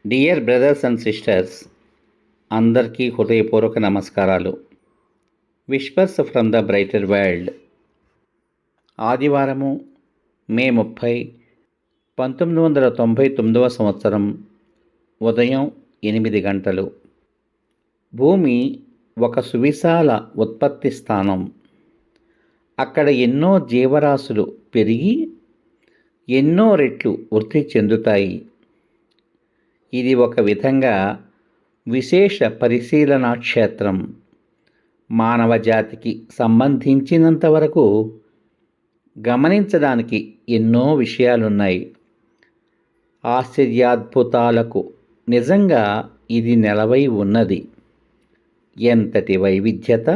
Dear brothers and sisters, అందరికీ హృదయపూర్వక నమస్కారాలు. Whispers from the brighter world. ఆదివారము మే 30, 1999 సంవత్సరం ఉదయం 8 గంటలు. భూమి ఒక సువిశాల ఉత్పత్తి స్థానం. అక్కడ ఎన్నో జీవరాశులు పెరిగి ఎన్నో రెట్లు వృద్ధి చెందుతాయి. ఇది ఒక విధంగా విశేష పరిశీలనా క్షేత్రం. మానవ జాతికి సంబంధించినంత వరకు గమనించడానికి ఎన్నో విషయాలున్నాయి. ఆశ్చర్యాద్భుతాలకు నిజంగా ఇది నెలవై ఉన్నది. ఎంతటి వైవిధ్యత!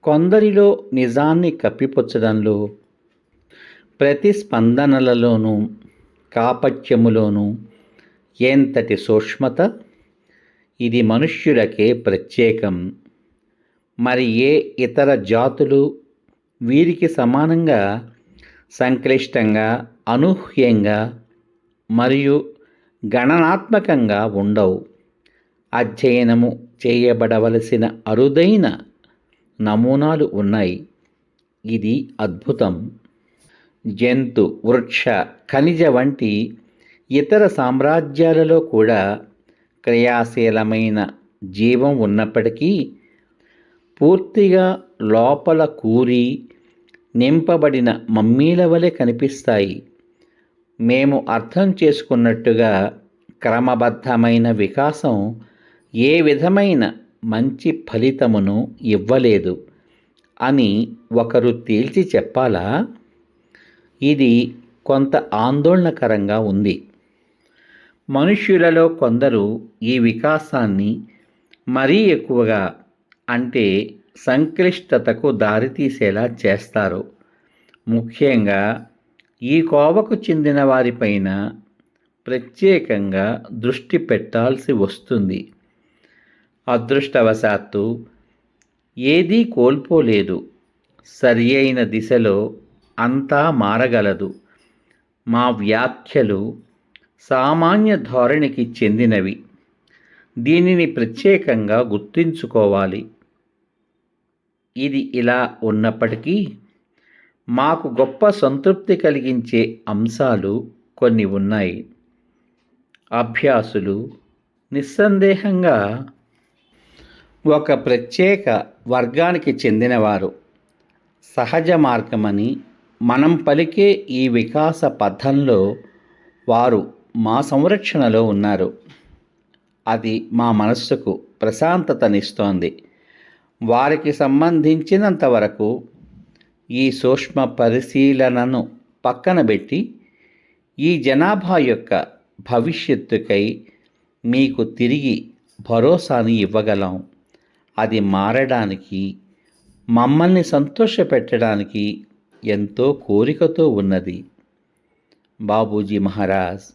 కొందరిలో నిజాన్ని కప్పిపుచ్చడంలో, ప్రతిస్పందనలలోనూ, కాపట్యములోనూ ఎంతటి సూక్ష్మత! ఇది మనుష్యులకే ప్రత్యేకం. మరి ఏ ఇతర జాతులు వీరికి సమానంగా సంక్లిష్టంగా, అనూహ్యంగా మరియు గణనాత్మకంగా ఉండవు. అధ్యయనము చేయబడవలసిన అరుదైన నమూనాలు ఉన్నాయి. ఇది అద్భుతం. జంతు, వృక్ష, ఖనిజ వంటి ఇతర సామ్రాజ్యాలలో కూడా క్రియాశీలమైన జీవం ఉన్నప్పటికీ పూర్తిగా లోపల కూరి నింపబడిన మమ్మీల వలె కనిపిస్తాయి. మేము అర్థం చేసుకున్నట్టుగా క్రమబద్ధమైన వికాసం ఏ విధమైన మంచి ఫలితమును ఇవ్వలేదు అని ఒకరు తేల్చి చెప్పాలా? ఇది కొంత ఆందోళనకరంగా ఉంది. మనుష్యులలో కొందరు ఈ వికాసాన్ని మరీ ఎక్కువగా, అంటే సంక్లిష్టతకు దారితీసేలా చేస్తారు. ముఖ్యంగా ఈ కోవకు చెందిన వారిపైన ప్రత్యేకంగా దృష్టి పెట్టాల్సి వస్తుంది. అదృష్టవశాత్తు ఏదీ కోల్పోలేదు. సరి అయిన దిశలో అంతా మారగలదు. మా వ్యాఖ్యలు సామాన్య ధోరణికి చెందినవి. దీనిని ప్రత్యేకంగా గుర్తుంచుకోవాలి. ఇది ఇలా ఉన్నప్పటికీ మాకు గొప్ప సంతృప్తి కలిగించే అంశాలు కొన్ని ఉన్నాయి. అభ్యాసులు నిస్సందేహంగా ఒక ప్రత్యేక వర్గానికి చెందినవారు. సహజ మార్గమని మనం పలికే ఈ వికాస పథంలో వారు మా సంరక్షణలో ఉన్నారు. అది మా మనస్సుకు ప్రశాంతతనిస్తోంది. వారికి సంబంధించినంత వరకు ఈ సూక్ష్మ పరిశీలనను పక్కన పెట్టి ఈ జనాభా యొక్క భవిష్యత్తుకై మీకు తిరిగి భరోసాని ఇవ్వగలం. అది మారడానికి, మమ్మల్ని సంతోషపెట్టడానికి ఎంతో కోరికతో ఉన్నది. బాబూజీ మహారాజ్.